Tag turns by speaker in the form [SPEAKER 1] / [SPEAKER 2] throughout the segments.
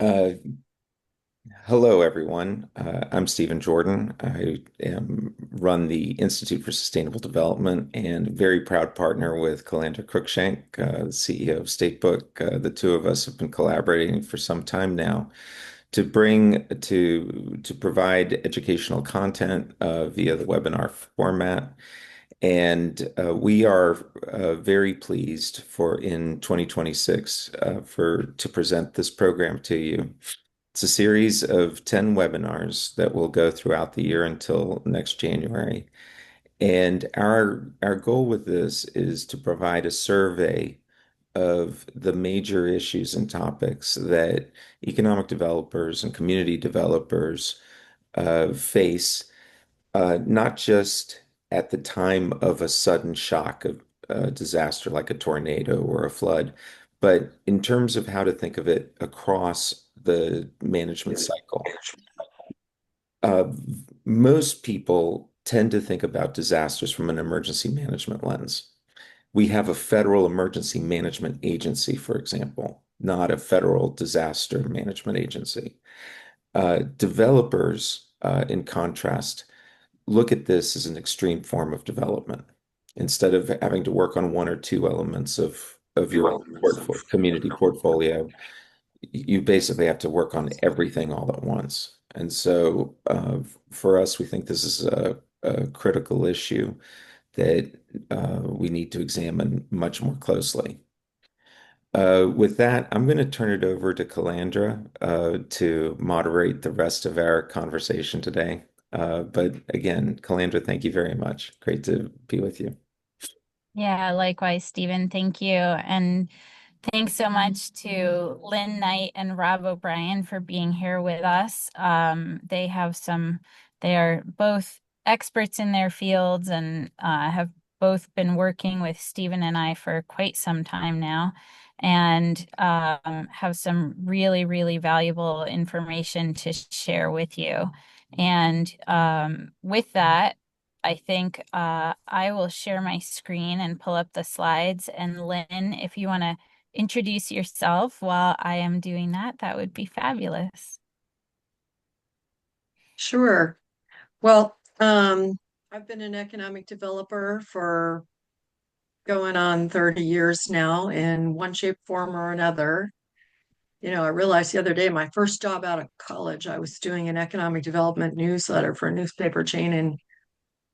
[SPEAKER 1] Uh, Hello, everyone. I'm Stephen Jordan. Run the Institute for Sustainable Development and very proud partner with Calandra Cruickshank, the CEO of Statebook. The two of us have been collaborating for some time now to provide educational content via the webinar format. And we are very pleased for in 2026 for to present this program to you. It's a series of 10 webinars that will go throughout the year until next January. And our goal with this is to provide a survey of the major issues and topics that economic developers and community developers face, not just at the time of a sudden shock of a disaster like a tornado or a flood, but in terms of how to think of it across the management cycle. Uh, Most people tend to think about disasters from an emergency management lens. We have a federal emergency management agency, for example, not a federal disaster management agency. Developers, in contrast, look at this as an extreme form of development. Instead of having to work on one or two elements of your community portfolio, you basically have to work on everything all at once. And so for us, we think this is a critical issue that we need to examine much more closely. With that, I'm going to turn it over to Calandra to moderate the rest of our conversation today. But again, Calandra, thank you very much. Great to be with you.
[SPEAKER 2] Yeah, likewise, Stephen. Thank you. And thanks so much to Lynn Knight and Rob O'Brien for being here with us. They are both experts in their fields and have both been working with Stephen and I for quite some time now and have some really, really valuable information to share with you. And with that, I think I will share my screen and pull up the slides. And Lynn, if you want to introduce yourself while I am doing that, that would be fabulous.
[SPEAKER 3] Sure. Well, I've been an economic developer for going on 30 years now in one shape, form, or another. I realized the other day, my first job out of college, I was doing an economic development newsletter for a newspaper chain in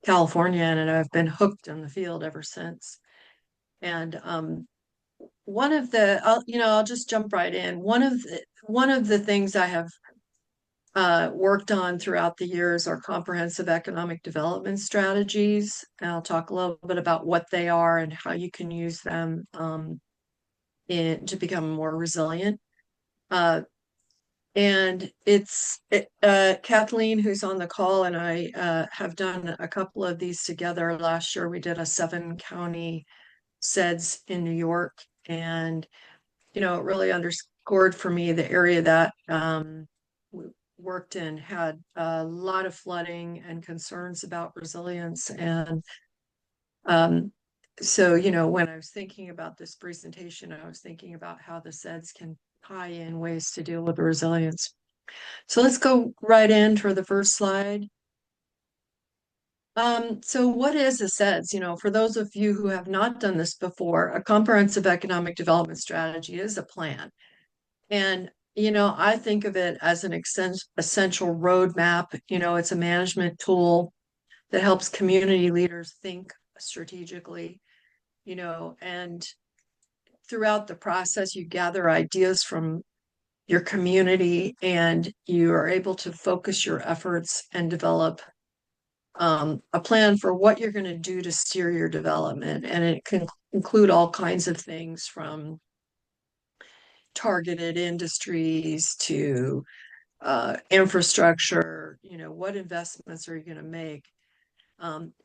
[SPEAKER 3] California, and I've been hooked in the field ever since. And I'll just jump right in. One of the things I have worked on throughout the years are comprehensive economic development strategies. And I'll talk a little bit about what they are and how you can use them to become more resilient. Uh, and Kathleen, who's on the call, and I have done a couple of these together. Last year, we did a 7-county SEDS in New York. And, it really underscored for me the area that we worked in had a lot of flooding and concerns about resilience. And so, when I was thinking about this presentation, I was thinking about how the SEDS can tie in ways to deal with resilience. So let's go right in for the first slide. So what is a SEDS? For those of you who have not done this before, a comprehensive economic development strategy is a plan. And, I think of it as an essential roadmap. It's a management tool that helps community leaders think strategically, and throughout the process, you gather ideas from your community and you are able to focus your efforts and develop a plan for what you're going to do to steer your development. And it can include all kinds of things from targeted industries to infrastructure, what investments are you going to make?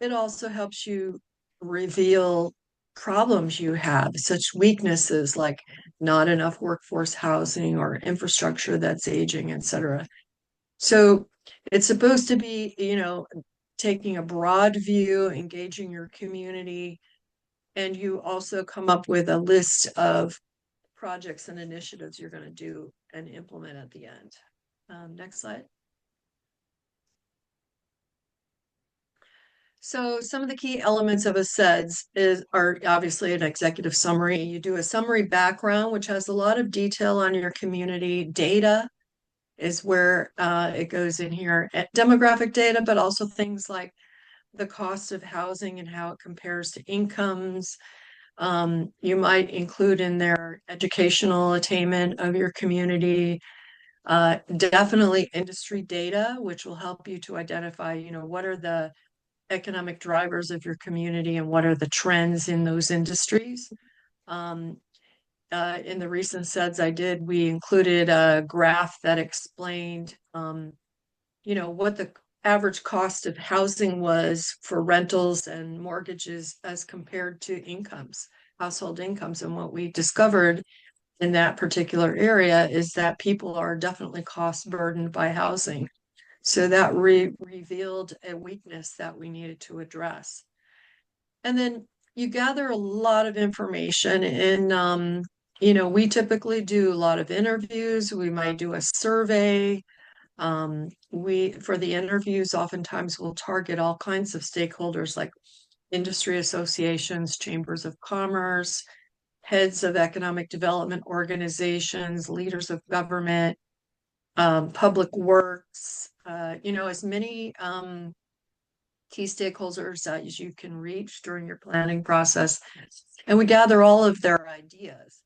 [SPEAKER 3] It also helps you reveal problems you have, such weaknesses like not enough workforce housing or infrastructure that's aging, et cetera. So it's supposed to be, taking a broad view, engaging your community, and you also come up with a list of projects and initiatives you're going to do and implement at the end. Next slide. So some of the key elements of a SEDS are obviously an executive summary. You do a summary background, which has a lot of detail on your community. Data is where it goes in here. Demographic data, but also things like the cost of housing and how it compares to incomes. You might include in there educational attainment of your community. Definitely industry data, which will help you to identify, what are the economic drivers of your community and what are the trends in those industries. In the recent SEDS I did, we included a graph that explained, what the average cost of housing was for rentals and mortgages as compared to incomes, household incomes. And what we discovered in that particular area is that people are definitely cost burdened by housing. So that revealed a weakness that we needed to address. And then you gather a lot of information and, we typically do a lot of interviews. We might do a survey. For the interviews, oftentimes we'll target all kinds of stakeholders like industry associations, chambers of commerce, heads of economic development organizations, leaders of government, public works, as many key stakeholders as you can reach during your planning process. And we gather all of their ideas.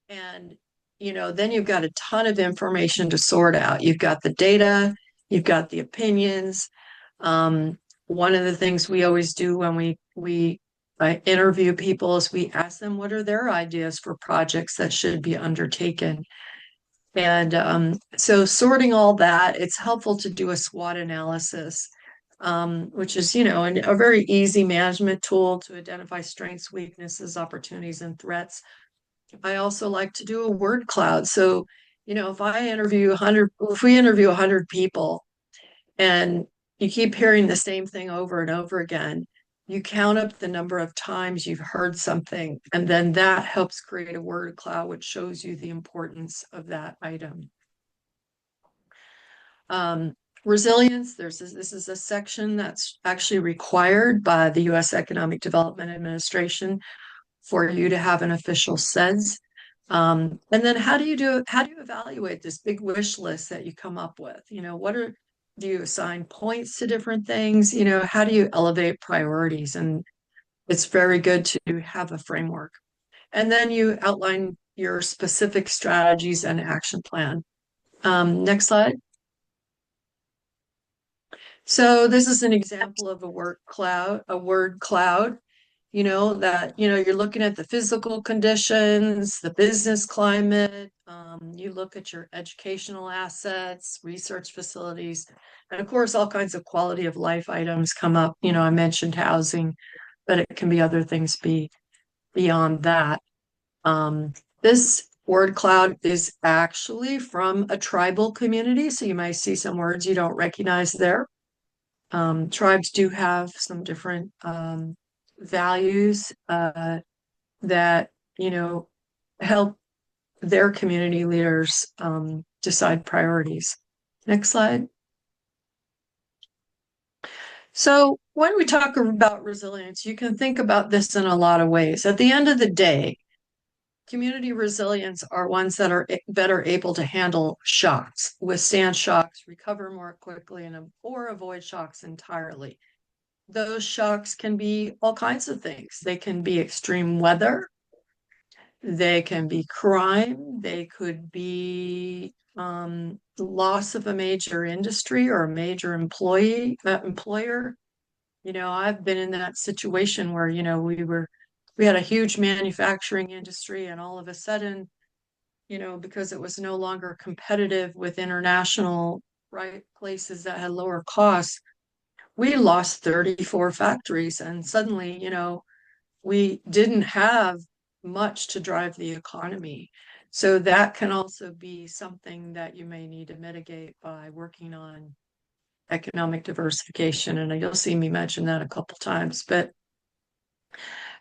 [SPEAKER 3] And, then you've got a ton of information to sort out. You've got the data, you've got the opinions. One of the things we always do when we interview people is we ask them what are their ideas for projects that should be undertaken. And so sorting all that, it's helpful to do a SWOT analysis, which is, a very easy management tool to identify strengths, weaknesses, opportunities, and threats. I also like to do a word cloud. So, if we interview 100 people and you keep hearing the same thing over and over again, you count up the number of times you've heard something, and then that helps create a word cloud, which shows you the importance of that item. Resilience, this is a section that's actually required by the U.S. Economic Development Administration for you to have an official SEDS. And then how do you evaluate this big wish list that you come up with? Do you assign points to different things? How do you elevate priorities? And it's very good to have a framework. And then you outline your specific strategies and action plan. Next slide. So this is an example of a word cloud, you're looking at the physical conditions, the business climate, you look at your educational assets, research facilities, and of course, all kinds of quality of life items come up. I mentioned housing, but it can be other things beyond that. This word cloud is actually from a tribal community, so you might see some words you don't recognize there. Tribes do have some different values that help their community leaders decide priorities. Next slide. So when we talk about resilience, you can think about this in a lot of ways. At the end of the day, community resilience are ones that are better able to handle shocks, withstand shocks, recover more quickly, or avoid shocks entirely. Those shocks can be all kinds of things. They can be extreme weather. They can be crime. They could be loss of a major industry or a major employer. I've been in that situation where, we had a huge manufacturing industry and all of a sudden, because it was no longer competitive with international places that had lower costs, we lost 34 factories and suddenly, we didn't have much to drive the economy. So that can also be something that you may need to mitigate by working on economic diversification. And you'll see me mention that a couple times. But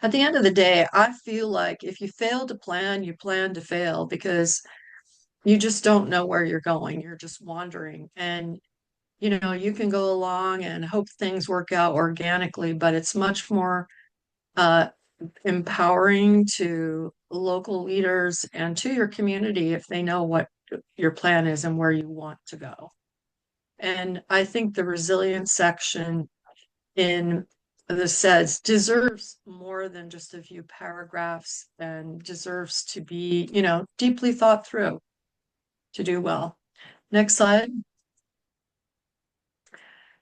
[SPEAKER 3] At the end of the day, I feel like if you fail to plan, you plan to fail because you just don't know where you're going. You're just wandering. And, you can go along and hope things work out organically, but it's much more uh, empowering to local leaders and to your community if they know what your plan is and where you want to go. And I think the resilience section in the SEDS deserves more than just a few paragraphs and deserves to be, deeply thought through to do well. Next slide.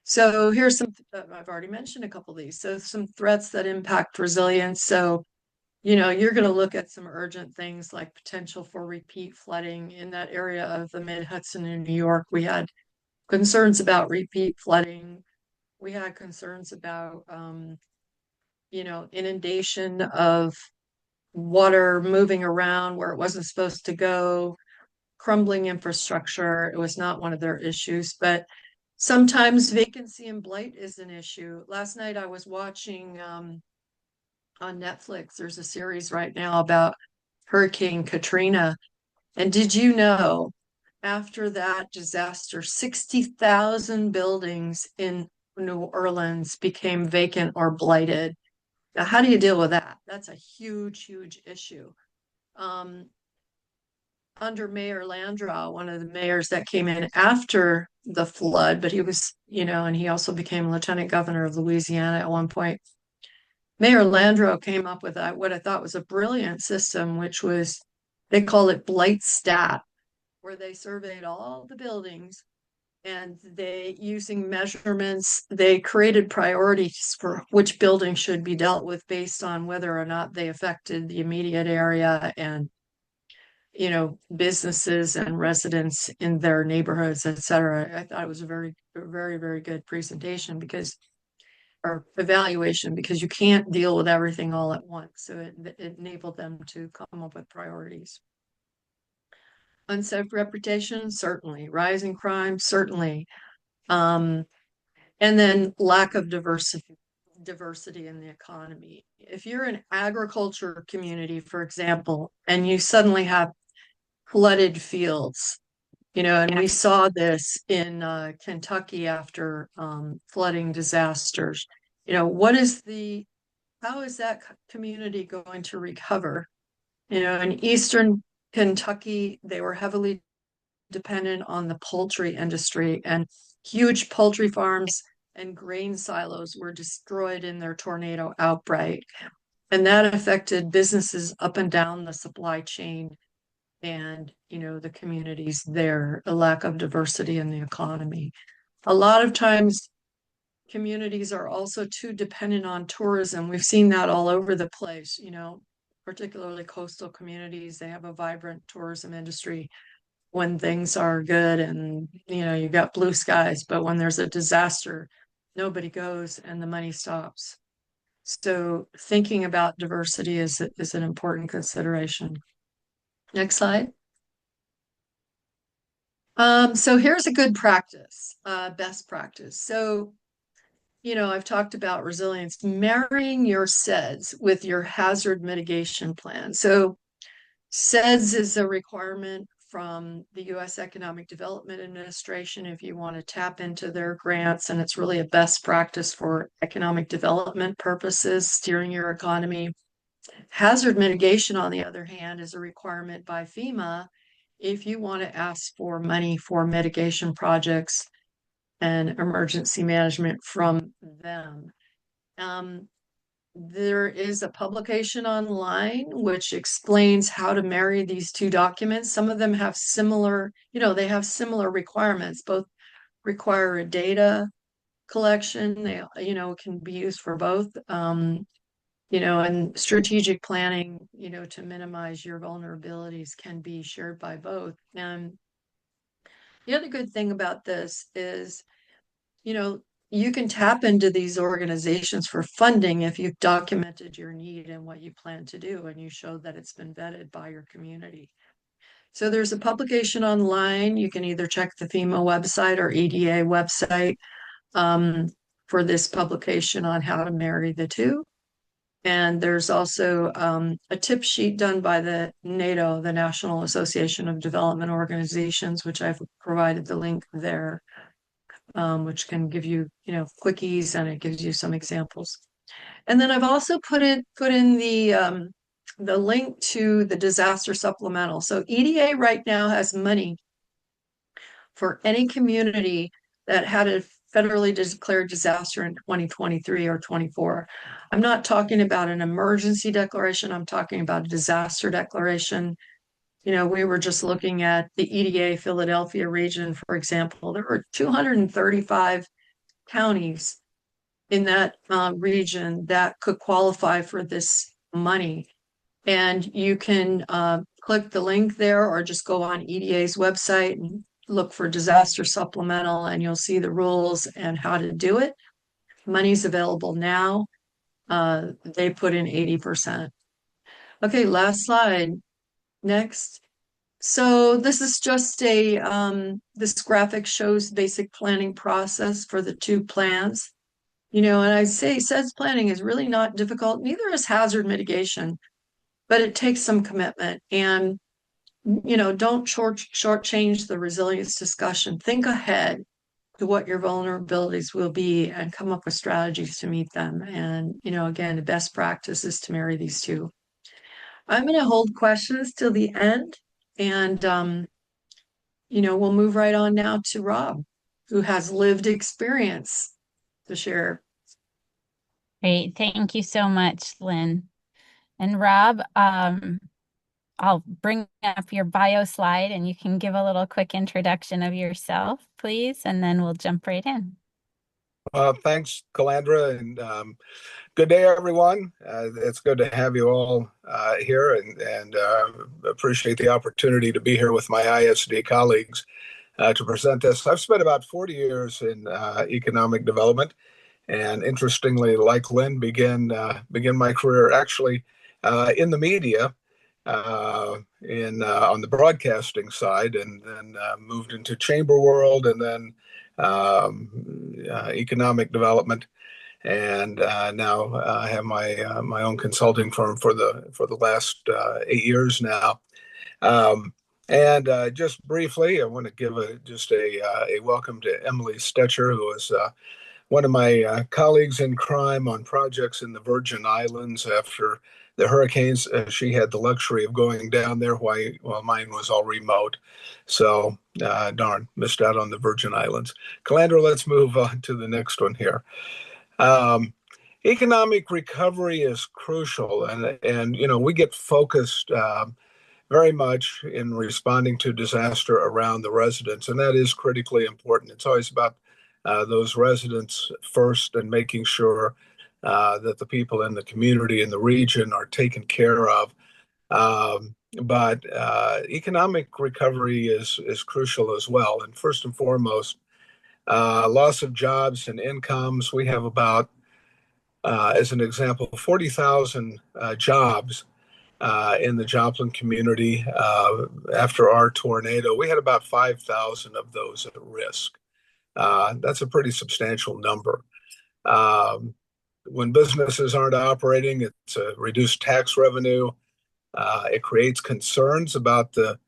[SPEAKER 3] So here's some, I've already mentioned a couple of these. So some threats that impact resilience. So, you're going to look at some urgent things like potential for repeat flooding in that area of the Mid-Hudson in New York. We had concerns about repeat flooding. We had concerns about, inundation of water moving around where it wasn't supposed to go, crumbling infrastructure. It was not one of their issues, but sometimes vacancy and blight is an issue. Last night I was watching on Netflix, there's a series right now about Hurricane Katrina. And did you know after that disaster, 60,000 buildings in New Orleans became vacant or blighted? Now, how do you deal with that? That's a huge, huge issue. Um, Under Mayor Landra, one of the mayors that came in after the flood, but he was, and he also became lieutenant governor of Louisiana at one point. Mayor Landro came up with what I thought was a brilliant system, which was they call it Blight Stat, where they surveyed all the buildings and they, using measurements, they created priorities for which building should be dealt with based on whether or not they affected the immediate area and businesses and residents in their neighborhoods, et cetera. I thought it was a very, very, very good presentation because or evaluation because you can't deal with everything all at once. So it enabled them to come up with priorities. Unsafe reputation, certainly. Rising crime, certainly. Um, and then lack of diversity in the economy. If you're an agriculture community, for example, and you suddenly have flooded fields, and we saw this in Kentucky after flooding disasters. How is that community going to recover? In Eastern Kentucky, they were heavily dependent on the poultry industry, and huge poultry farms and grain silos were destroyed in their tornado outbreak. And that affected businesses up and down the supply chain and, the communities there, a lack of diversity in the economy. A lot of times, communities are also too dependent on tourism. We've seen that all over the place, particularly coastal communities. They have a vibrant tourism industry when things are good and, you've got blue skies. But when there's a disaster, nobody goes and the money stops. So thinking about diversity is an important consideration. Next slide. So here's a good practice, best practice. So I've talked about resilience, marrying your SEDS with your hazard mitigation plan. So SEDS is a requirement from the U.S. Economic Development Administration if you want to tap into their grants, and it's really a best practice for economic development purposes, steering your economy. Hazard mitigation, on the other hand, is a requirement by FEMA if you want to ask for money for mitigation projects and emergency management from them. There is a publication online which explains how to marry these two documents. Some of them have similar, they have similar requirements. Both require a data collection. They, can be used for both. And strategic planning, to minimize your vulnerabilities can be shared by both. And the other good thing about this is, you can tap into these organizations for funding if you've documented your need and what you plan to do, and you show that it's been vetted by your community. So there's a publication online. You can either check the FEMA website or EDA website for this publication on how to marry the two. And there's also a tip sheet done by the NATO, the National Association of Development Organizations, which I've provided the link there, which can give you, quickies, and it gives you some examples. And then I've also put in the link to the disaster supplemental. So EDA right now has money for any community that had a federally declared disaster in 2023 or 24. I'm not talking about an emergency declaration. I'm talking about a disaster declaration. We were just looking at the EDA Philadelphia region, for example. There were 235 counties in that region that could qualify for this money. And you can click the link there or just go on EDA's website and look for disaster supplemental, and you'll see the rules and how to do it. Money's available now. They put in 80%. Okay, last slide. Next. So this is just this graphic shows basic planning process for the two plans. And I say SEDS planning is really not difficult, neither is hazard mitigation, but it takes some commitment. And don't shortchange the resilience discussion. Think ahead to what your vulnerabilities will be and come up with strategies to meet them. And, again, the best practice is to marry these two. I'm going to hold questions till the end, and, we'll move right on now to Rob, who has lived experience to share.
[SPEAKER 2] Great. Thank you so much, Lynn. And Rob, I'll bring up your bio slide and you can give a little quick introduction of yourself, please, and then we'll jump right in.
[SPEAKER 4] Thanks, Calandra, and good day, everyone. It's good to have you all here, and appreciate the opportunity to be here with my ISD colleagues to present this. I've spent about 40 years in economic development, and interestingly, like Lynn, began my career actually in the media, on the broadcasting side, and then moved into chamber world, and then economic development, and now I have my own consulting firm for the last 8 years now. And just briefly, I want to give a welcome to Emily Stetcher, who is one of my colleagues in crime on projects in the Virgin Islands after the hurricanes. She had the luxury of going down there while mine was all remote. So, darn, missed out on the Virgin Islands. Calandra, let's move on to the next one here. Economic recovery is crucial, and we get focused very much in responding to disaster around the residents, and that is critically important. It's always about those residents first, and making sure that the people in the community and the region are taken care of. But economic recovery is crucial as well. And first and foremost, loss of jobs and incomes. We have about, as an example, 40,000 jobs in the Joplin community. After our tornado, we had about 5,000 of those at risk. That's a pretty substantial number. When businesses aren't operating, it's a reduced tax revenue. It creates concerns about the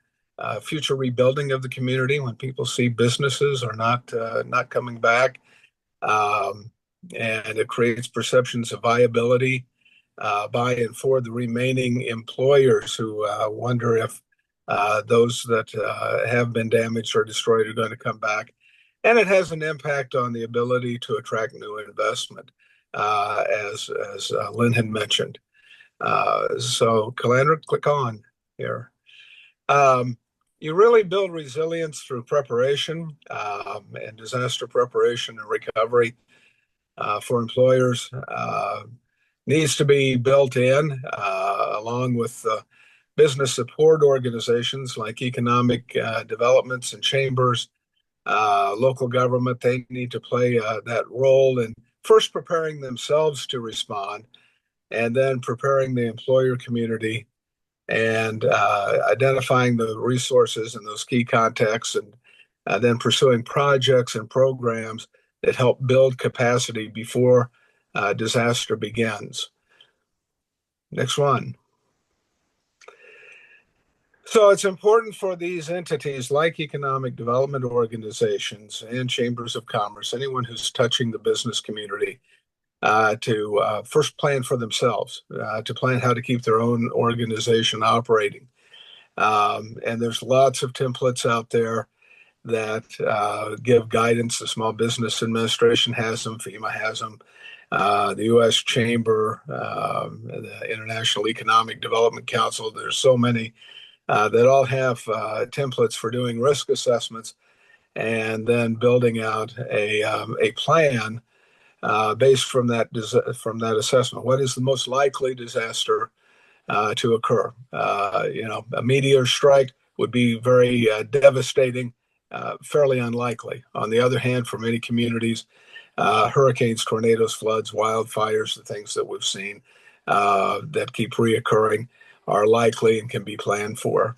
[SPEAKER 4] future rebuilding of the community when people see businesses are not coming back, and it creates perceptions of viability by and for the remaining employers who wonder if those that have been damaged or destroyed are going to come back. And it has an impact on the ability to attract new investment, as Lynn had mentioned. So, Calandra, click on here. You really build resilience through preparation, and disaster preparation and recovery for employers needs to be built in, along with business support organizations like economic developments and chambers. Local government, they need to play that role in first preparing themselves to respond, and then preparing the employer community, and identifying the resources and those key contacts, and then pursuing projects and programs that help build capacity before disaster begins. Next one. So it's important for these entities like economic development organizations and chambers of commerce, anyone who's touching the business community, to first plan for themselves, to plan how to keep their own organization operating. And there's lots of templates out there that give guidance. The Small Business Administration has them, FEMA has them, the U.S. Chamber, the International Economic Development Council. There's so many that all have templates for doing risk assessments and then building out a plan based from that assessment. What is the most likely disaster to occur? A meteor strike would be very devastating, fairly unlikely. On the other hand, for many communities, hurricanes, tornadoes, floods, wildfires, the things that we've seen that keep reoccurring are likely and can be planned for.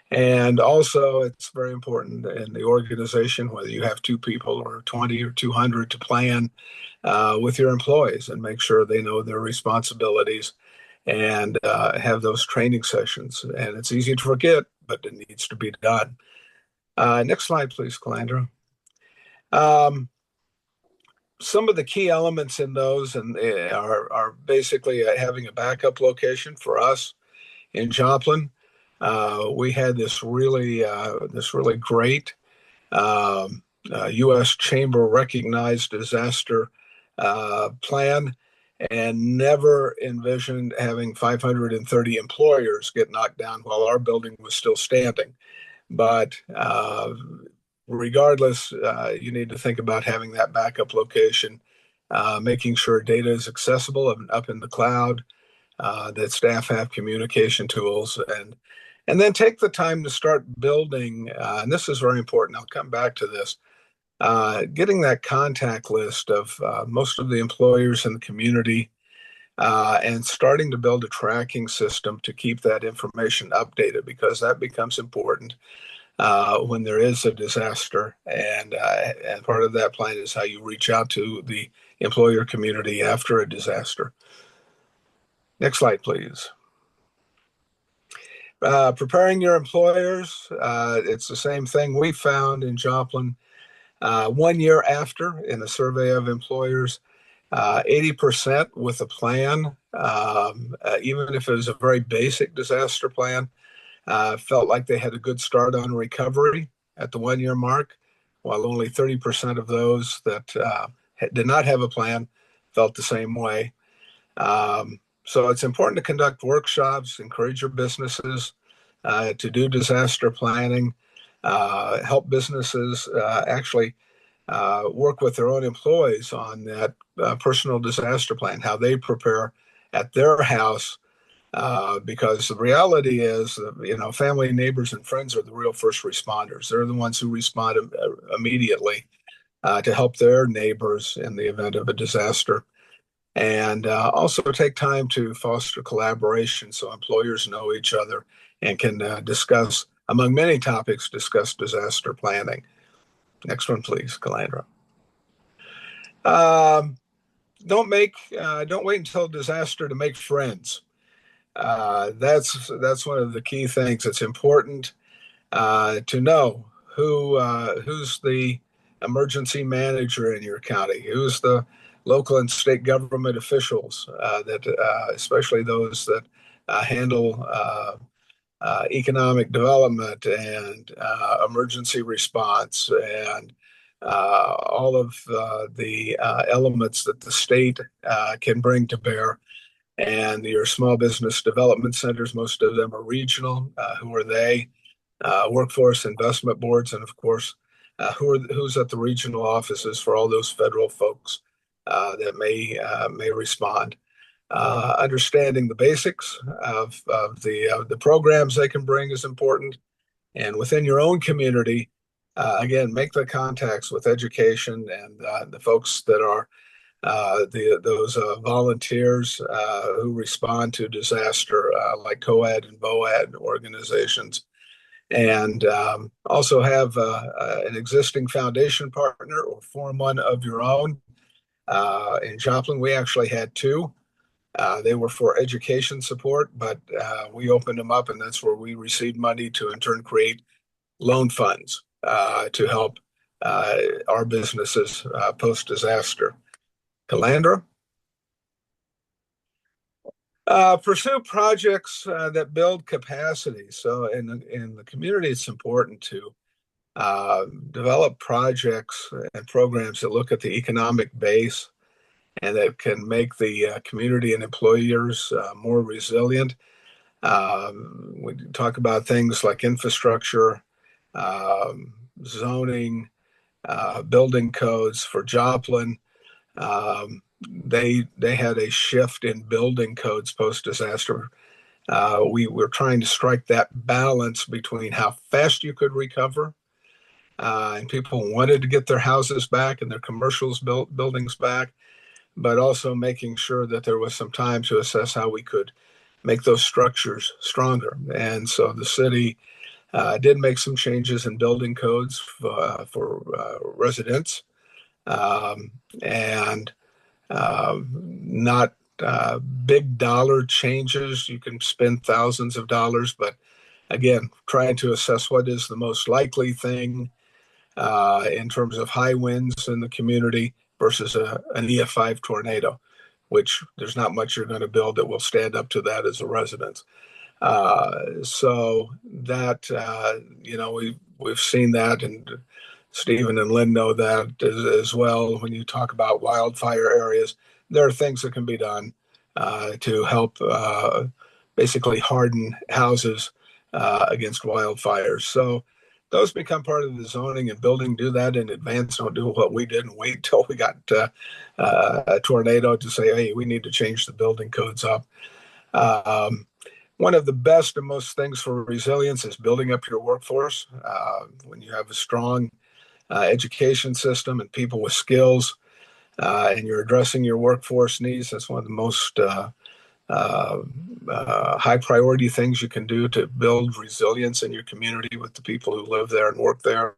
[SPEAKER 4] And also, it's very important in the organization, whether you have two people or 20 or 200, to plan with your employees and make sure they know their responsibilities and have those training sessions. And it's easy to forget, but it needs to be done. Next slide, please, Calandra. Some of the key elements in those are basically having a backup location. For us in Joplin, we had this really great U.S. Chamber recognized disaster plan, and never envisioned having 530 employers get knocked down while our building was still standing. But regardless, you need to think about having that backup location, making sure data is accessible and up in the cloud, that staff have communication tools, and then take the time to start building. And this is very important. I'll come back to this. Getting that contact list of most of the employers in the community, and starting to build a tracking system to keep that information updated, because that becomes important when there is a disaster. And part of that plan is how you reach out to the employer community after a disaster. Next slide, please. Preparing your employers, it's the same thing we found in Joplin. 1 year after, in a survey of employers, 80% with a plan, even if it was a very basic disaster plan, felt like they had a good start on recovery at the 1 year mark, while only 30% of those that did not have a plan felt the same way. So it's important to conduct workshops, encourage your businesses to do disaster planning, help businesses actually work with their own employees on that personal disaster plan, how they prepare at their house, because the reality is, family, neighbors, and friends are the real first responders. They're the ones who respond immediately to help their neighbors in the event of a disaster. And also take time to foster collaboration so employers know each other and can discuss, among many topics, discuss disaster planning. Next one, please, Calandra. Don't wait until disaster to make friends. That's one of the key things. It's important to know who's the emergency manager in your county, who's the local and state government officials especially those that handle economic development and emergency response, and all of the elements that the state can bring to bear. And your small business development centers, most of them are regional. Who are they? Workforce investment boards, and of course, who's at the regional offices for all those federal folks that may respond. Understanding the basics of the programs they can bring is important. And within your own community, again, make the contacts with education and the folks that are those volunteers who respond to disaster, like COAD and BOAD organizations. And also have an existing foundation partner or form one of your own. In Joplin, we actually had two. They were for education support, but we opened them up, and that's where we received money to in turn create loan funds to help our businesses post-disaster. Calandra? Pursue projects that build capacity. So in the community, it's important to develop projects and programs that look at the economic base and that can make the community and employers more resilient. We talk about things like infrastructure, zoning, building codes for Joplin. They had a shift in building codes post disaster. We were trying to strike that balance between how fast you could recover, and people wanted to get their houses back and their buildings back, but also making sure that there was some time to assess how we could make those structures stronger. And so the city did make some changes in building codes for residents, and not big dollar changes. You can spend thousands of dollars, but again, trying to assess what is the most likely thing in terms of high winds in the community versus an EF5 tornado, which there's not much you're going to build that will stand up to that as a residence. So that we've seen that, and Stephen and Lynn know that as well. When you talk about wildfire areas, there are things that can be done to help basically harden houses against wildfires. So those become part of the zoning and building. Do that in advance. Don't do what we did and wait till we got a tornado to say, hey, we need to change the building codes up. One of the best and most things for resilience is building up your workforce. When you have a strong education system and people with skills, and you're addressing your workforce needs, that's one of the most high priority things you can do to build resilience in your community with the people who live there and work there.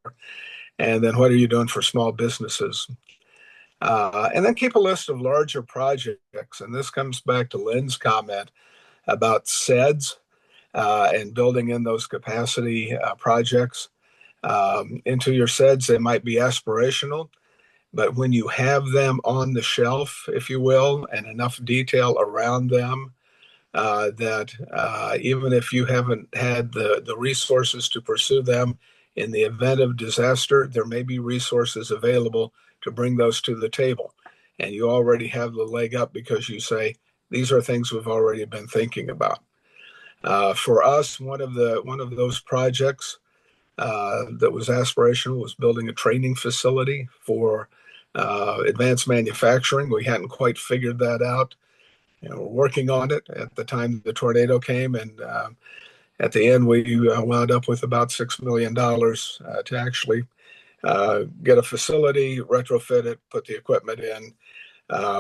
[SPEAKER 4] And then what are you doing for small businesses? And then keep a list of larger projects. And this comes back to Lynn's comment about SEDS and building in those capacity projects into your SEDS. They might be aspirational, but when you have them on the shelf, if you will, and enough detail around them, that even if you haven't had the resources to pursue them in the event of disaster, there may be resources available to bring those to the table. And you already have the leg up because you say, these are things we've already been thinking about. For us, one of those projects that was aspirational was building a training facility for advanced manufacturing. We hadn't quite figured that out. We're working on it at the time the tornado came, and at the end we wound up with about $6 million to actually get a facility, retrofit it, put the equipment in,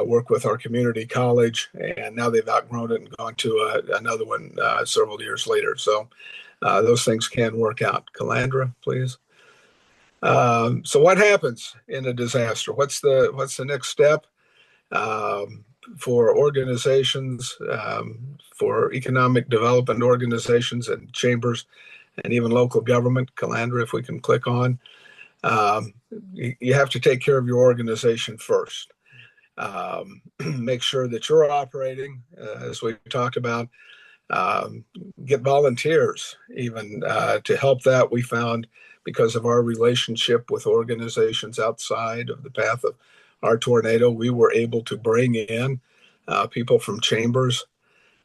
[SPEAKER 4] work with our community college, and now they've outgrown it and gone to another one several years later. So those things can work out. Calandra, please. So what happens in a disaster? What's the next step for organizations, for economic development organizations and chambers, and even local government? Calandra, if we can click on. You have to take care of your organization first. Make sure that you're operating, as we talked about. Get volunteers even to help that. We found, because of our relationship with organizations outside of the path of our tornado, we were able to bring in people from chambers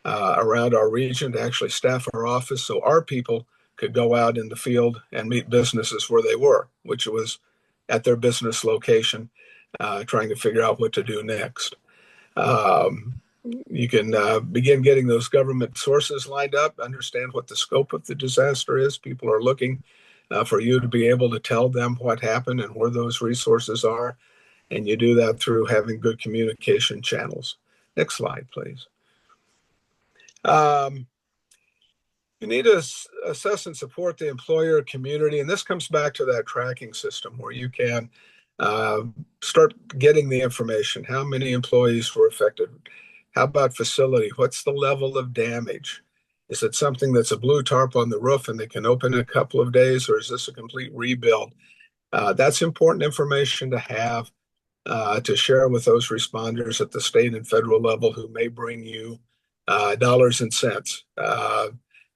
[SPEAKER 4] around our region to actually staff our office so our people could go out in the field and meet businesses where they were, which was at their business location, trying to figure out what to do next. You can begin getting those government sources lined up, understand what the scope of the disaster is. People are looking for you to be able to tell them what happened and where those resources are. And you do that through having good communication channels. Next slide, please. You need to assess and support the employer community. And this comes back to that tracking system where you can start getting the information. How many employees were affected? How about facility? What's the level of damage? Is it something that's a blue tarp on the roof and they can open in a couple of days, or is this a complete rebuild? That's important information to have to share with those responders at the state and federal level who may bring you dollars and cents.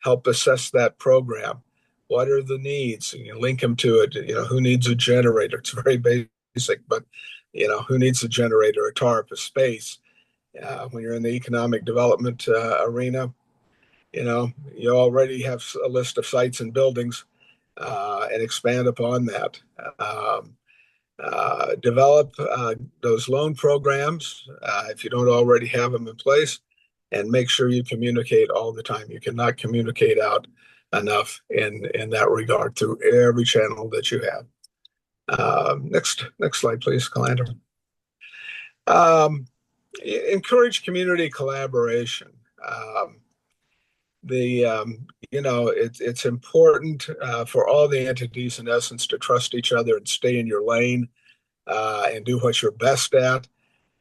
[SPEAKER 4] Help assess that program. What are the needs? And you link them to it. You know, who needs a generator? It's very basic, but you know, who needs a generator, a tarp, a space? When you're in the economic development arena, you know, you already have a list of sites and buildings and expand upon that. Develop those loan programs if you don't already have them in place, and make sure you communicate all the time. You cannot communicate out enough in that regard through every channel that you have. Next slide, please, Calandra. Um, Encourage community collaboration. The you know, it's important for all the entities in essence to trust each other and stay in your lane and do what you're best at.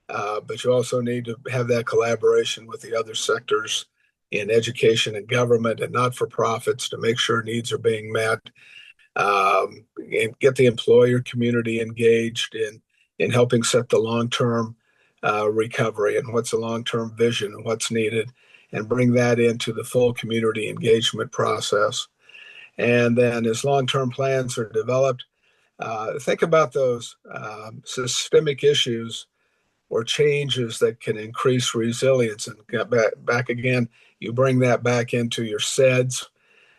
[SPEAKER 4] But you also need to have that collaboration with the other sectors in education and government and not for profits to make sure needs are being met, and get the employer community engaged in helping set the long-term recovery and what's the long-term vision and what's needed, and bring that into the full community engagement process. And then as long-term plans are developed, think about those systemic issues or changes that can increase resilience. And get back again, you bring that back into your SEDS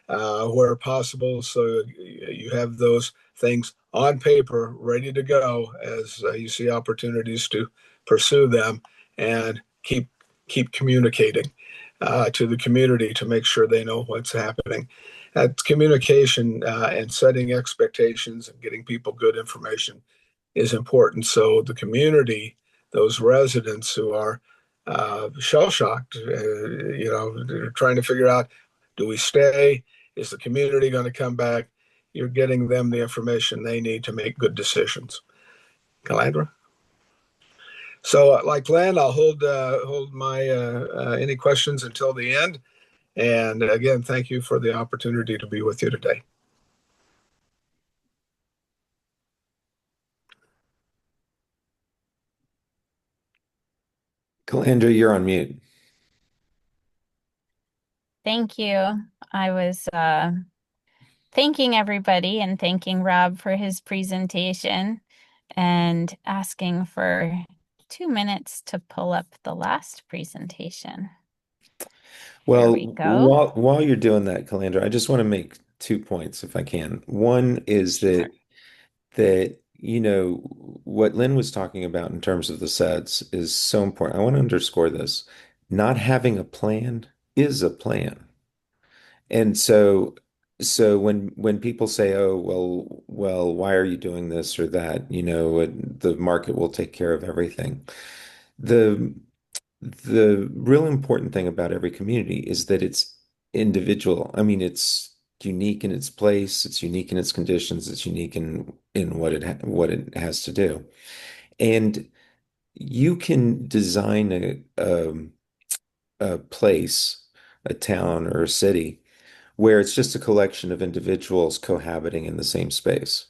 [SPEAKER 4] where possible. So you have those things on paper ready to go as you see opportunities to pursue them, and keep communicating to the community to make sure they know what's happening. That communication and setting expectations and getting people good information is important. So the community, those residents who are shell shocked, you know, they're trying to figure out, do we stay? Is the community going to come back? You're getting them the information they need to make good decisions. Calandra? So, like Lynn, I'll hold my any questions until the end. And again, thank you for the opportunity to be with you today.
[SPEAKER 1] Calandra, you're on mute.
[SPEAKER 2] Thank you. I was thanking everybody and thanking Rob for his presentation and asking for 2 minutes to pull up the last presentation. There
[SPEAKER 1] Well,
[SPEAKER 2] we go.
[SPEAKER 1] while you're doing that, Calandra, I just want to make 2 points if I can. One is
[SPEAKER 2] Sure.
[SPEAKER 1] that you know what Lynn was talking about in terms of the sets is so important. I want to underscore this. Not having a plan is a plan. And so when people say, "Oh, why are you doing this or that?" You know, the market will take care of everything. The the real important thing about every community is that it's individual. I mean, it's unique in its place, it's unique in its conditions, it's unique in what it has to do. And you can design a place, a town or a city where it's just a collection of individuals cohabiting in the same space.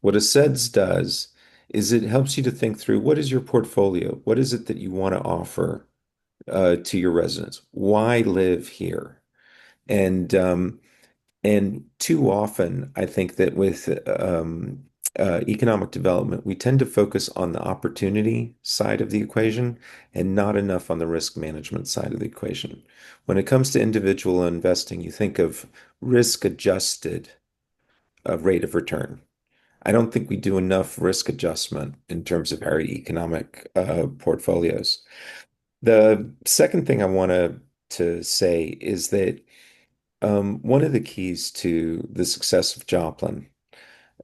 [SPEAKER 1] What a SEDS does is it helps you to think through what is your portfolio? What is it that you want to offer to your residents? Why live here? And too often, I think that with economic development, we tend to focus on the opportunity side of the equation and not enough on the risk management side of the equation. When it comes to individual investing, you think of risk-adjusted rate of return. I don't think we do enough risk adjustment in terms of our economic portfolios. The second thing I wanted to say is that one of the keys to the success of Joplin,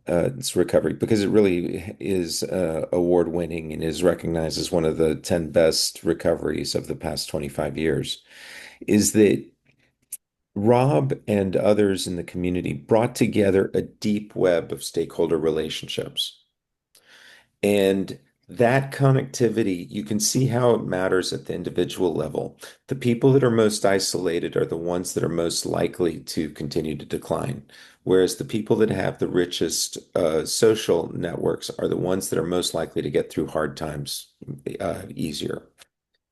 [SPEAKER 1] its recovery, because it really is award-winning and is recognized as one of the 10 best recoveries of the past 25 years, is that Rob and others in the community brought together a deep web of stakeholder relationships. And That connectivity, you can see how it matters at the individual level. The people that are most isolated are the ones that are most likely to continue to decline, whereas the people that have the richest social networks are the ones that are most likely to get through hard times easier.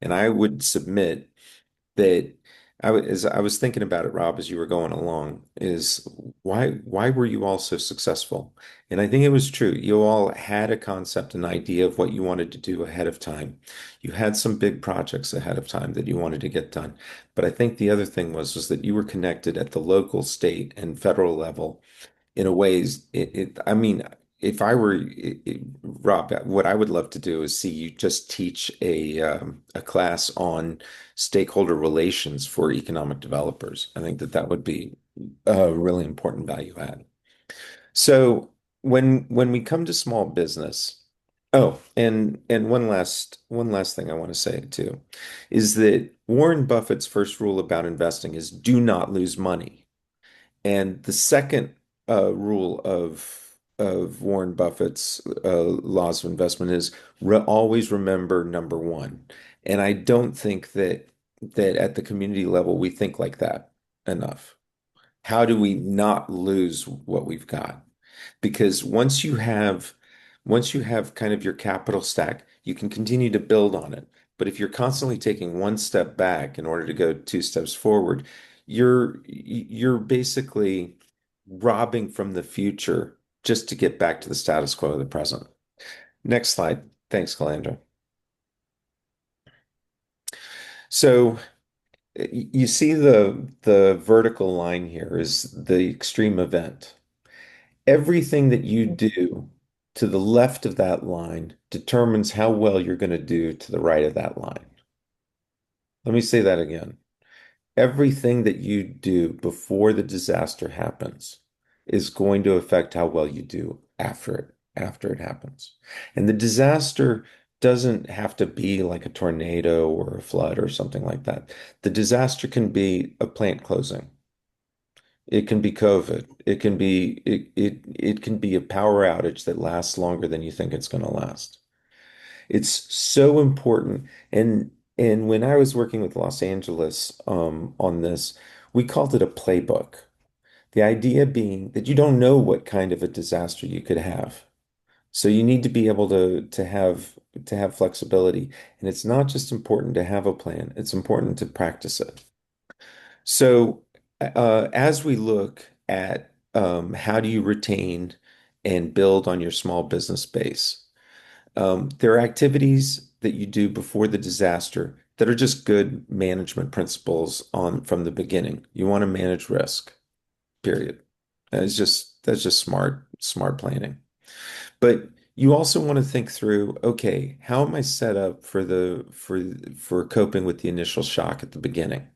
[SPEAKER 1] And I would submit that as I was thinking about it, Rob, as you were going along, is why were you all so successful? And I think it was true. You all had a concept, an idea of what you wanted to do ahead of time. You had some big projects ahead of time that you wanted to get done. But I think the other thing was that you were connected at the local, state, and federal level in a ways I mean, if I were Rob, what I would love to do is see you just teach a class on stakeholder relations for economic developers. I think that that would be a really important value add. So when we come to small business, oh, and one last thing I want to say too is that Warren Buffett's first rule about investing is do not lose money. And the second rule of Warren Buffett's laws of investment is always remember number one. And I don't think that at the community level we think like that enough. How do we not lose what we've got? Because once you have kind of your capital stack, you can continue to build on it. But if you're constantly taking one step back in order to go two steps forward, you're basically robbing from the future just to get back to the status quo of the present. Next slide. Thanks, Calandra. So you see the vertical line here is the extreme event. Everything that you do to the left of that line determines how well you're going to do to the right of that line. Let me say that again. Everything that you do before the disaster happens is going to affect how well you do after it happens. And the disaster doesn't have to be like a tornado or a flood or something like that. The disaster can be a plant closing. It can be COVID. It can be a power outage that lasts longer than you think it's going to last. It's so important. And when I was working with Los Angeles on this, we called it a playbook. The idea being that you don't know what kind of a disaster you could have. So you need to be able to have flexibility. And it's not just important to have a plan, it's important to practice it. So as we look at how do you retain and build on your small business base, there are activities that you do before the disaster that are just good management principles on from the beginning. You want to manage risk, period. That's just smart planning. But you also want to think through, okay, how am I set up for coping with the initial shock at the beginning?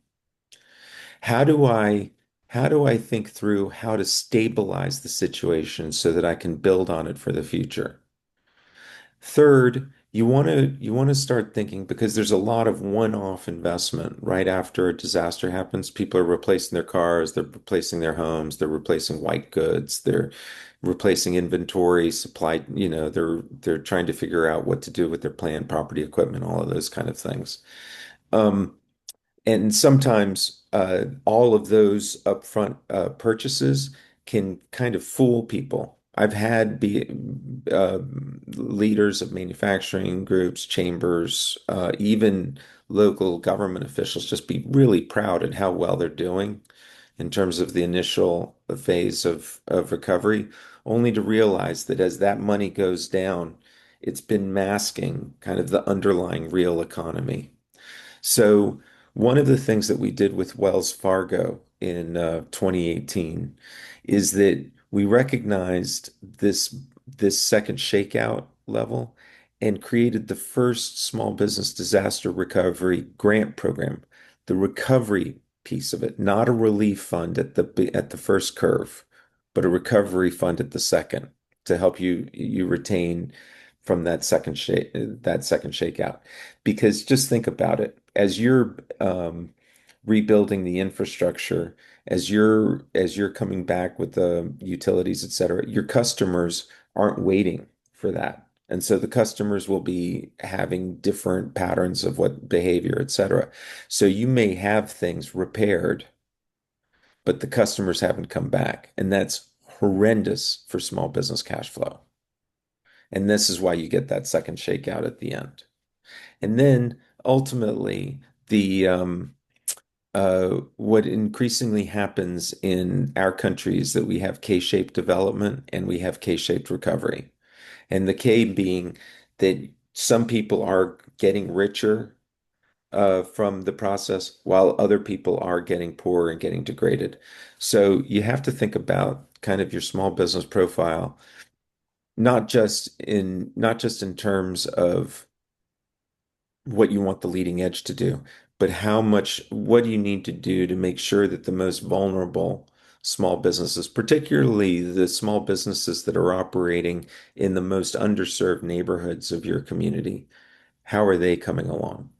[SPEAKER 1] How do I how do I think through how to stabilize the situation so that I can build on it for the future? Third, you want to start thinking because there's a lot of one-off investment right after a disaster happens. People are replacing their cars, they're replacing their homes, they're replacing white goods, they're replacing inventory, supply, they're trying to figure out what to do with their plant, property, equipment, all of those kind of things. Um, and sometimes all of those upfront purchases can kind of fool people. I've had leaders of manufacturing groups, chambers, even local government officials just be really proud at how well they're doing in terms of the initial phase of recovery, only to realize that as that money goes down, it's been masking kind of the underlying real economy. So one of the things that we did with Wells Fargo in 2018 is that we recognized this second shakeout level and created the first small business disaster recovery grant program, the recovery piece of it, not a relief fund at the first curve, but a recovery fund at the second to help you retain from that second shakeout. Because just think about it, as you're rebuilding the infrastructure, as you're coming back with the utilities, et cetera, your customers aren't waiting for that. And so the customers will be having different patterns of what behavior, et cetera. So you may have things repaired, but the customers haven't come back. And that's horrendous for small business cash flow. And this is why you get that second shakeout at the end. And then ultimately, the what increasingly happens in our country is that we have K-shaped development and we have K-shaped recovery. And the K being that some people are getting richer from the process while other people are getting poorer and getting degraded. So you have to think about kind of your small business profile, not just in terms of what you want the leading edge to do, but what do you need to do to make sure that the most vulnerable small businesses, particularly the small businesses that are operating in the most underserved neighborhoods of your community, how are they coming along?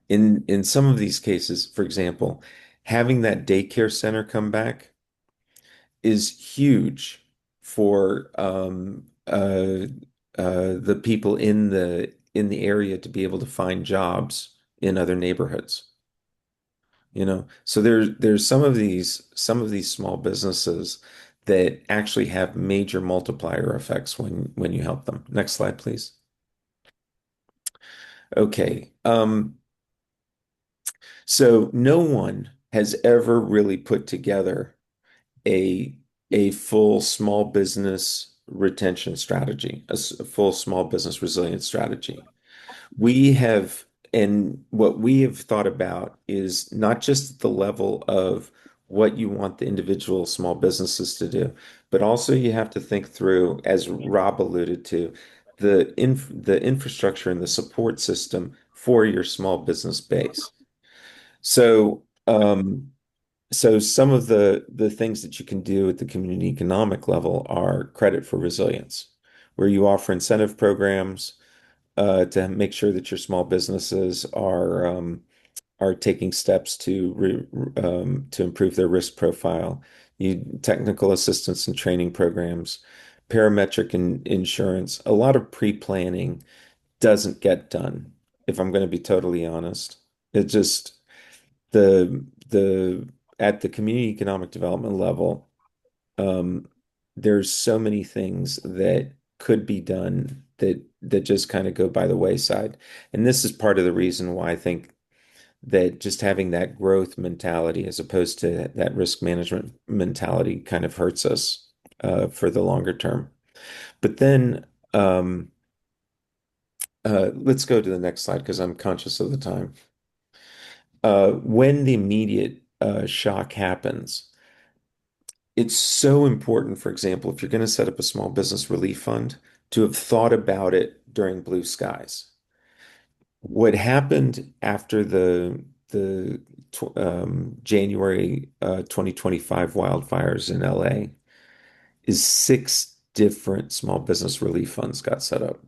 [SPEAKER 1] In some of these cases, for example, having that daycare center come back is huge for the people in the area to be able to find jobs in other neighborhoods. So there's some of these small businesses that actually have major multiplier effects when you help them. Next slide, please. Okay. So no one has ever really put together a a full small business retention strategy, a full small business resilience strategy. We have, and what we have thought about is not just the level of what you want the individual small businesses to do, but also you have to think through, as Rob alluded to, the infrastructure and the support system for your small business base. So, so some of the things that you can do at the community economic level are credit for resilience, where you offer incentive programs to make sure that your small businesses are taking steps to improve their risk profile. You technical assistance and training programs, parametric insurance. A lot of pre-planning doesn't get done, if I'm going to be totally honest. It just the at the community economic development level, um, there's so many things that could be done that just kind of go by the wayside. And this is part of the reason why I think that just having that growth mentality as opposed to that risk management mentality kind of hurts us for the longer term. But then let's go to the next slide because I'm conscious of the time. When the immediate shock happens, it's so important, for example, if you're going to set up a small business relief fund, to have thought about it during blue skies. What happened after the January 2025 wildfires in LA is six different small business relief funds got set up.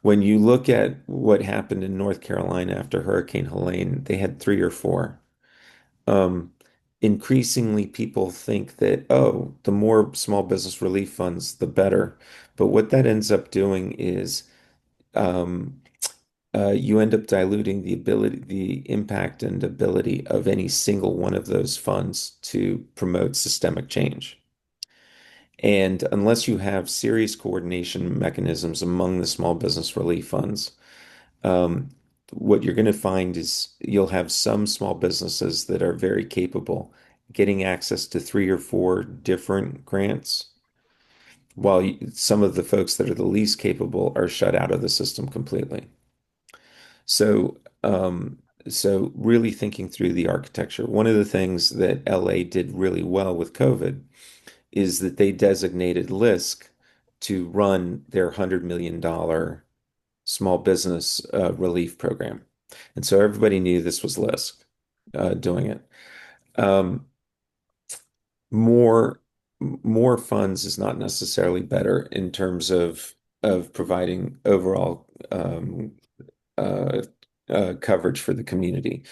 [SPEAKER 1] When you look at what happened in North Carolina after Hurricane Helene, they had three or four. Um, Increasingly, people think that, oh, the more small business relief funds, the better. But what that ends up doing is um, you end up diluting the impact and ability of any single one of those funds to promote systemic change. And unless you have serious coordination mechanisms among the small business relief funds, um, what you're going to find is you'll have some small businesses that are very capable getting access to three or four different grants, while some of the folks that are the least capable are shut out of the system completely. So, so really thinking through the architecture. One of the things that LA did really well with COVID is that they designated LISC to run their $100 million small business relief program. And so everybody knew this was LISC doing it. Um, more more funds is not necessarily better in terms of providing overall uh, coverage for the community.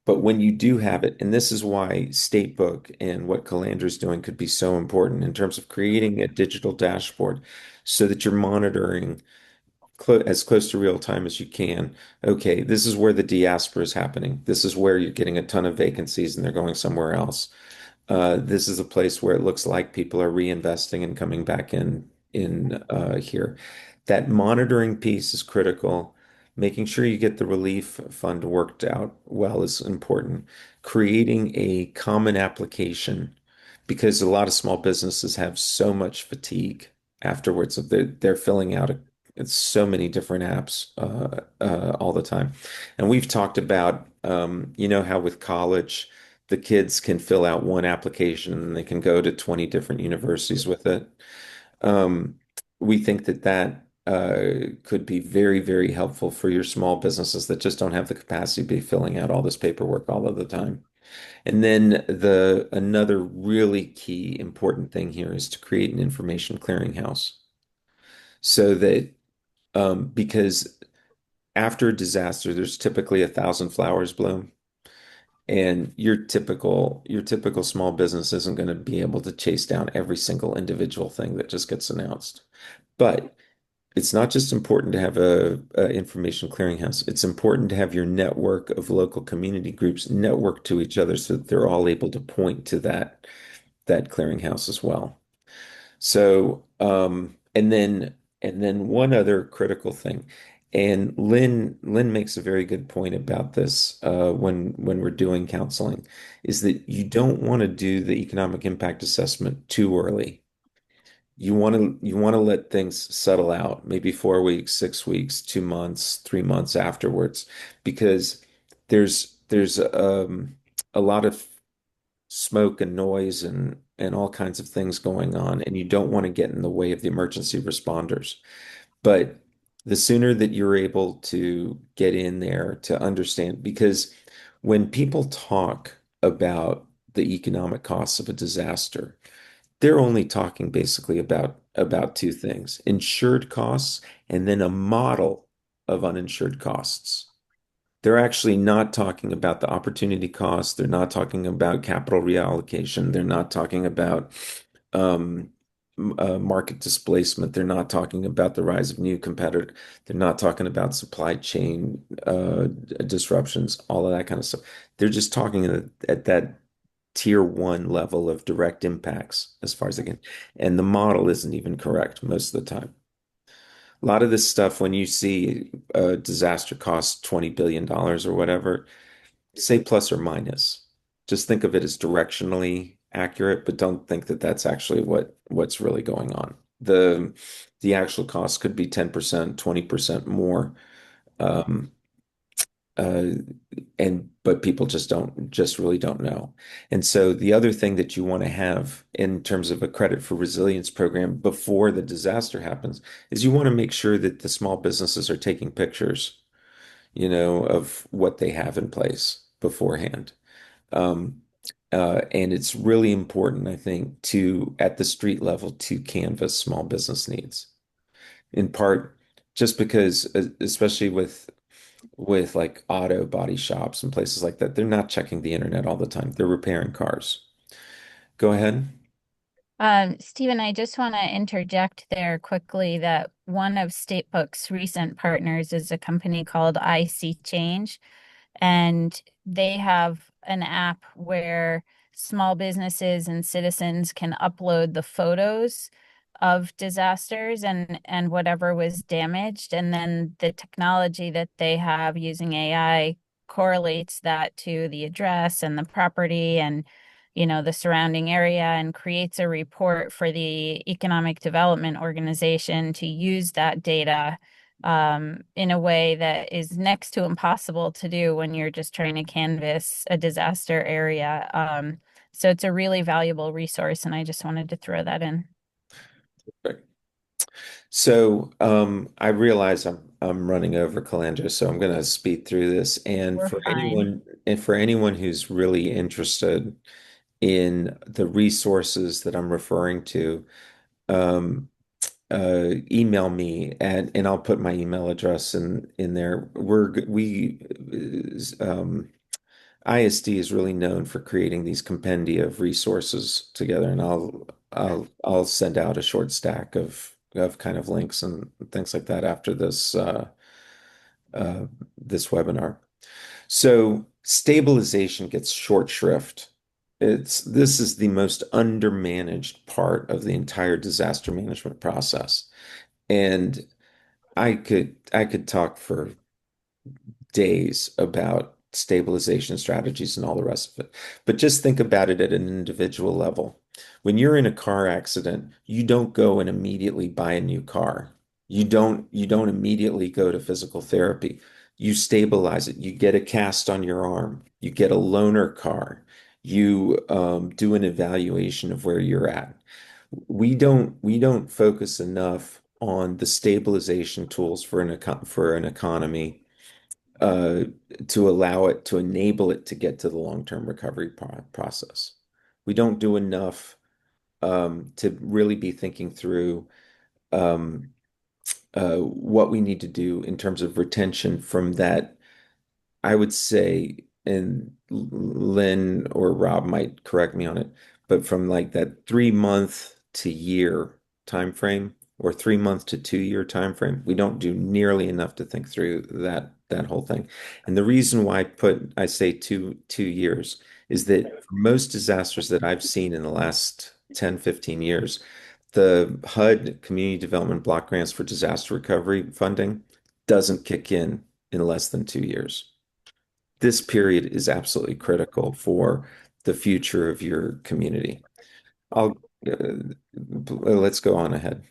[SPEAKER 1] But when you do have it, and this is why Statebook and what Calandra is doing could be so important in terms of creating a digital dashboard so that you're monitoring as close to real time as you can. Okay, this is where the diaspora is happening. This is where you're getting a ton of vacancies and they're going somewhere else. This is a place where it looks like people are reinvesting and coming back in here. That monitoring piece is critical. Making sure you get the relief fund worked out well is important. Creating a common application because a lot of small businesses have so much fatigue afterwards. They're filling out so many different apps all the time. And we've talked about, how with college the kids can fill out one application and they can go to 20 different universities with it. Um, we think that could be very, very helpful for your small businesses that just don't have the capacity to be filling out all this paperwork all of the time. And then the another really key important thing here is to create an information clearinghouse so that because after a disaster, there's typically 1,000 flowers bloom. And your typical small business isn't going to be able to chase down every single individual thing that just gets announced. But it's not just important to have a information clearinghouse. It's important to have your network of local community groups network to each other so that they're all able to point to that clearinghouse as well. So, and then one other critical thing, and Lynn makes a very good point about this when we're doing counseling, is that you don't want to do the economic impact assessment too early. You want to let things settle out, maybe 4 weeks, 6 weeks, 2 months, 3 months afterwards, because there's a lot of smoke and noise and all kinds of things going on, and you don't want to get in the way of the emergency responders. But the sooner that you're able to get in there to understand, because when people talk about the economic costs of a disaster, they're only talking basically about two things: insured costs and then a model of uninsured costs. They're actually not talking about the opportunity cost. They're not talking about capital reallocation. They're not talking about um, market displacement. They're not talking about the rise of new competitor. They're not talking about supply chain disruptions, all of that kind of stuff. They're just talking at that tier one level of direct impacts as far as they can. And the model isn't even correct most of the time. A lot of this stuff, when you see a disaster costs $20 billion or whatever, say plus or minus. Just think of it as directionally accurate, but don't think that that's actually what's really going on. The actual cost could be 10%, 20% more. Um, uh, but people just really don't know. And so the other thing that you want to have in terms of a credit for resilience program before the disaster happens is you want to make sure that the small businesses are taking pictures, of what they have in place beforehand. Um, and it's really important, I think, at the street level, to canvass small business needs. In part, just because, especially with like auto body shops and places like that, they're not checking the internet all the time. They're repairing cars. Go ahead.
[SPEAKER 2] Stephen, I just want to interject there quickly that one of Statebook's recent partners is a company called I See Change, and they have an app where small businesses and citizens can upload the photos of disasters and whatever was damaged, and then the technology that they have using AI correlates that to the address and the property and the surrounding area and creates a report for the economic development organization to use that data in a way that is next to impossible to do when you're just trying to canvass a disaster area. So it's a really valuable resource, and I just wanted to throw that in.
[SPEAKER 1] Right. So I realize I'm running over Calandra, so I'm going to speed through this.
[SPEAKER 2] We're fine.
[SPEAKER 1] And for anyone who's really interested in the resources that I'm referring to, um, email me and I'll put my email address in there. ISD is really known for creating these compendia of resources together, and I'll send out a short stack of kind of links and things like that after uh, this webinar. So stabilization gets short shrift. This is the most undermanaged part of the entire disaster management process. And I could talk for days about stabilization strategies and all the rest of it. But just think about it at an individual level. When you're in a car accident, you don't go and immediately buy a new car. You don't immediately go to physical therapy. You stabilize it. You get a cast on your arm. You get a loaner car. You do an evaluation of where you're at. We don't focus enough on the stabilization tools for an economy uh, to allow it to enable it to get to the long-term recovery process. We don't do enough to really be thinking through um, what we need to do in terms of retention from that. I would say, and Lynn or Rob might correct me on it, but from like that 3 month to year time frame or 3 month to 2 year time frame, we don't do nearly enough to think through that whole thing. And the reason why I say 2 years is that for most disasters that I've seen in the last 10, 15 years, the HUD Community Development Block Grants for Disaster Recovery funding doesn't kick in less than 2 years. This period is absolutely critical for the future of your community. I'll let's go on ahead.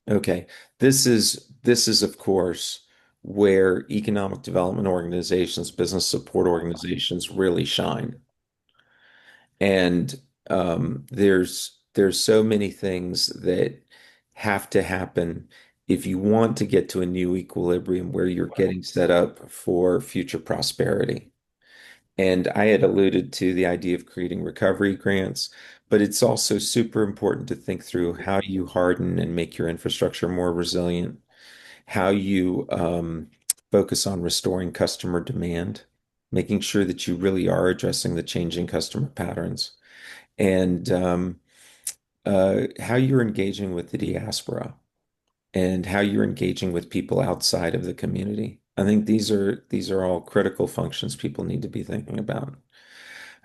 [SPEAKER 1] Okay, this is of course where economic development organizations, business support organizations really shine. And there's so many things that have to happen if you want to get to a new equilibrium where you're getting set up for future prosperity. And I had alluded to the idea of creating recovery grants, but it's also super important to think through how you harden and make your infrastructure more resilient, how you focus on restoring customer demand, making sure that you really are addressing the changing customer patterns, and how you're engaging with the diaspora and how you're engaging with people outside of the community. I think these are all critical functions people need to be thinking about.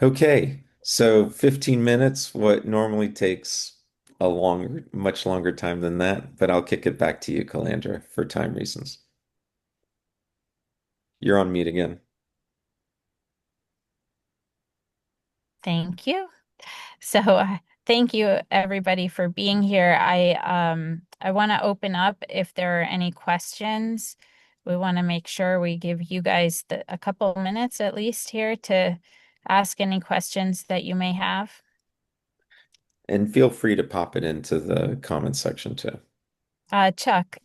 [SPEAKER 1] Okay, so 15 minutes, what normally takes much longer time than that, but I'll kick it back to you, Calandra, for time reasons. You're on mute again.
[SPEAKER 2] Thank you. So thank you everybody for being here. I want to open up if there are any questions. We want to make sure we give you guys a couple minutes at least here to ask any questions that you may have.
[SPEAKER 1] And feel free to pop it into the comment section too.
[SPEAKER 2] Chuck,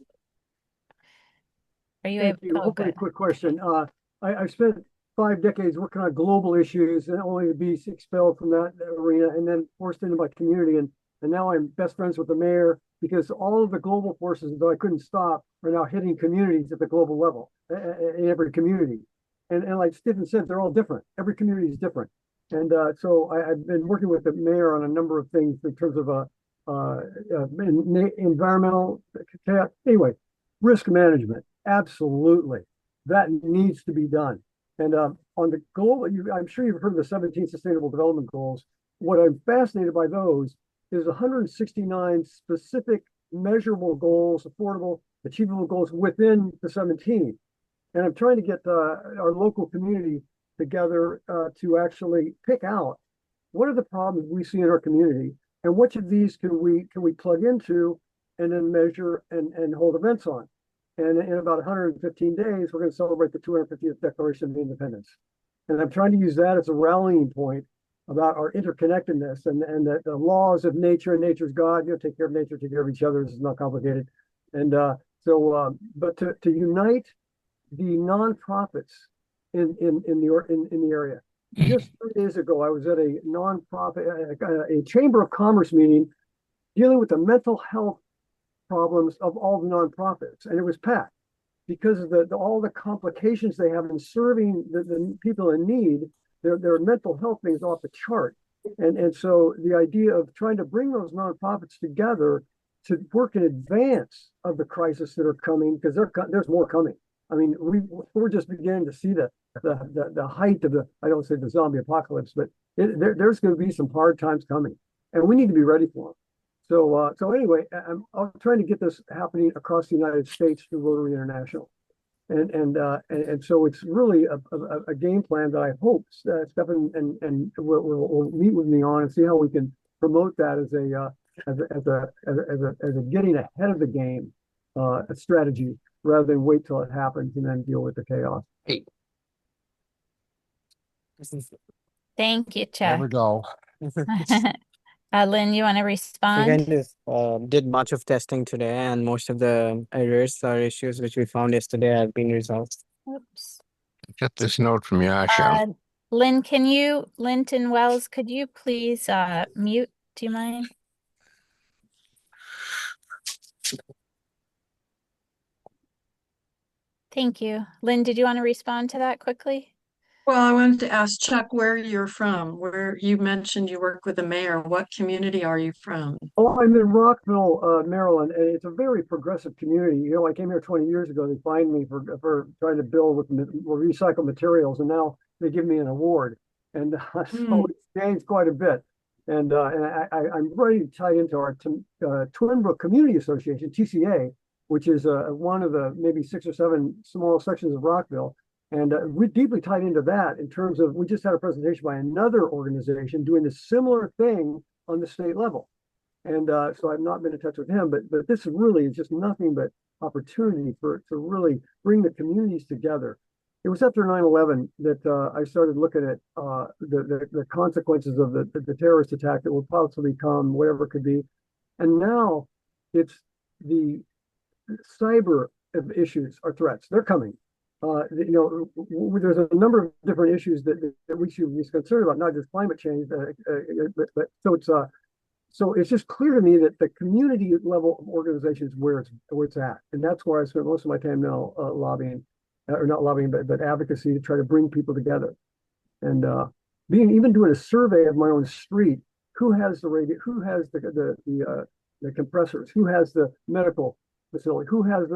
[SPEAKER 2] are you
[SPEAKER 5] Thank
[SPEAKER 2] able?
[SPEAKER 5] you.
[SPEAKER 2] Oh,
[SPEAKER 5] Hopefully, a
[SPEAKER 2] good.
[SPEAKER 5] quick question. I've spent 5 decades working on global issues and only to be expelled from that arena and then forced into my community. And now I'm best friends with the mayor because all of the global forces that I couldn't stop are now hitting communities at the global level in every community. And like Stephen said, they're all different. Every community is different. And so I've been working with the mayor on a number of things in terms of environmental, anyway, risk management. Absolutely. That needs to be done. And on the goal, I'm sure you've heard of the 17 Sustainable Development Goals. What I'm fascinated by those is 169 specific measurable goals, affordable, achievable goals within the 17. And I'm trying to get our local community together to actually pick out what are the problems we see in our community and which of these can we plug into and then measure and hold events on. And in about 115 days, we're going to celebrate the 250th Declaration of Independence. And I'm trying to use that as a rallying point about our interconnectedness and that the laws of nature and nature's God, take care of nature, take care of each other. This is not complicated. And but to unite the nonprofits in the area. Just 3 days ago, I was at a nonprofit, a chamber of commerce meeting dealing with the mental health problems of all the nonprofits, and it was packed because of all the complications they have in serving the people in need. Their mental health thing is off the chart, And so the idea of trying to bring those nonprofits together to work in advance of the crisis that are coming, because there's more coming. I mean, we're just beginning to see the height of the, I don't say the zombie apocalypse, but there's going to be some hard times coming, and we need to be ready for them. So anyway, I'm trying to get this happening across the United States through Rotary International. And so it's really a game plan that I hope Stefan and will meet with me on and see how we can promote that as a getting ahead of the game a strategy rather than wait till it happens and then deal with the chaos.
[SPEAKER 6] Hey,
[SPEAKER 2] Thank you,
[SPEAKER 6] there we
[SPEAKER 2] Chuck.
[SPEAKER 6] go.
[SPEAKER 2] Lynn, you want to
[SPEAKER 7] I
[SPEAKER 2] respond?
[SPEAKER 7] kind of did much of testing today, and most of the errors or issues which we found yesterday have been resolved.
[SPEAKER 2] Oops.
[SPEAKER 6] Get this note from Yasha.
[SPEAKER 2] Lynn, Linton Wells, could you please mute? Do you mind? Thank you. Lynn, did you want to respond to that quickly?
[SPEAKER 3] Well, I wanted to ask Chuck where you're from, where you mentioned you work with the mayor. What community are you from?
[SPEAKER 5] Oh, I'm in Rockville, Maryland, and it's a very progressive community. You know, I came here 20 years ago. They fined me for trying to build with recycled materials, and now they give me an award. And so it's changed quite a bit. And I'm very tied into our Twin Brook Community Association, TCA, which is one of the maybe 6 or 7 small sections of Rockville. And we're deeply tied into that in terms of, we just had a presentation by another organization doing the similar thing on the state level. And so I've not been in touch with him, but this really is just nothing but opportunity to really bring the communities together. It was after 9/11 that I started looking at the consequences of the terrorist attack that will possibly come, whatever it could be. And now it's the cyber issues are threats. They're coming. There's a number of different issues that we should be concerned about, not just climate change, but so it's just clear to me that the community level of organization is where it's at, and that's where I spend most of my time now lobbying, or not lobbying, but advocacy to try to bring people together, and even doing a survey of my own street. Who has the radio? Who has the compressors? Who has the medical facility? Who has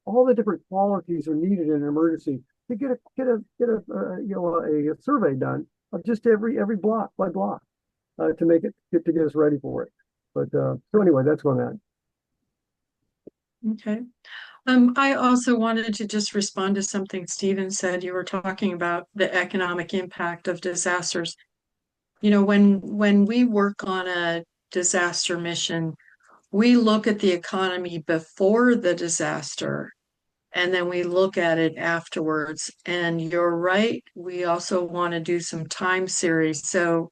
[SPEAKER 5] all the different qualities are needed in an emergency to get a survey done of just every block by block. To get us ready for it. But so anyway, that's where I'm
[SPEAKER 3] Mm, okay. I also wanted to just respond to something Stephen said. You were talking about the economic impact of disasters. You know, when we work on a disaster mission, we look at the economy before the disaster and then we look at it afterwards. And you're right, we also want to do some time series. So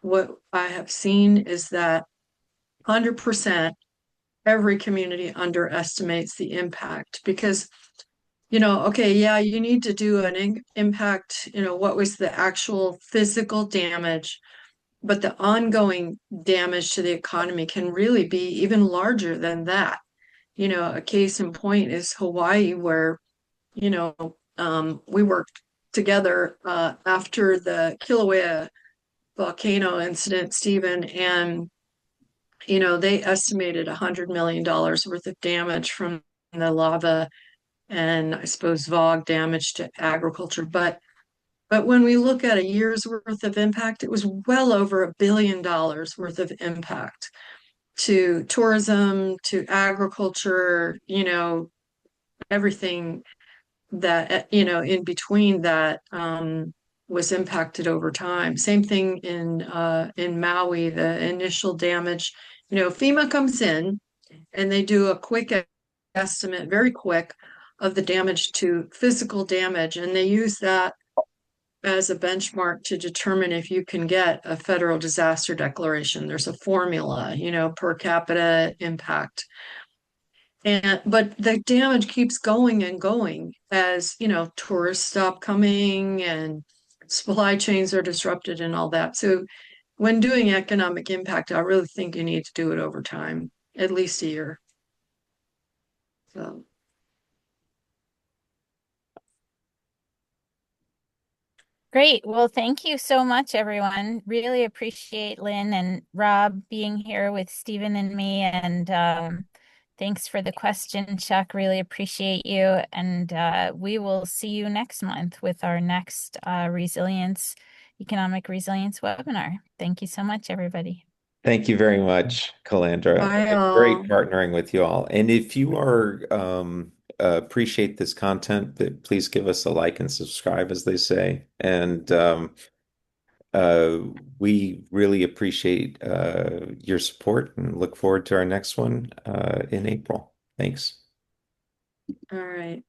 [SPEAKER 3] what I have seen is that 100% every community underestimates the impact because, okay, yeah, you need to do an impact, what was the actual physical damage, but the ongoing damage to the economy can really be even larger than that. A case in point is Hawaii, where, we worked together after the Kilauea volcano incident, Stephen, and they estimated $100 million worth of damage from the lava and I suppose VOG damage to agriculture. But when we look at a year's worth of impact, it was well over $1 billion worth of impact to tourism, to agriculture, everything that, in between that was impacted over time. Same thing in Maui, the initial damage. FEMA comes in and they do a quick estimate, very quick, of the damage to physical damage, and they use that as a benchmark to determine if you can get a federal disaster declaration. There's a formula, per capita impact. But the damage keeps going and going as, tourists stop coming and supply chains are disrupted and all that. So when doing economic impact, I really think you need to do it over time, at least a year. So
[SPEAKER 2] Great. Well, thank you so much, everyone. Really appreciate Lynn and Rob being here with Stephen and me. And thanks for the question, Chuck. Really appreciate you. And we will see you next month with our next economic resilience webinar. Thank you so much, everybody.
[SPEAKER 1] Thank you very much, Calandra.
[SPEAKER 3] Bye
[SPEAKER 1] Great
[SPEAKER 3] all.
[SPEAKER 1] partnering with you all. And if you are appreciate this content, please give us a like and subscribe, as they say. And uh, we really appreciate your support and look forward to our next one in April. Thanks.
[SPEAKER 3] All right.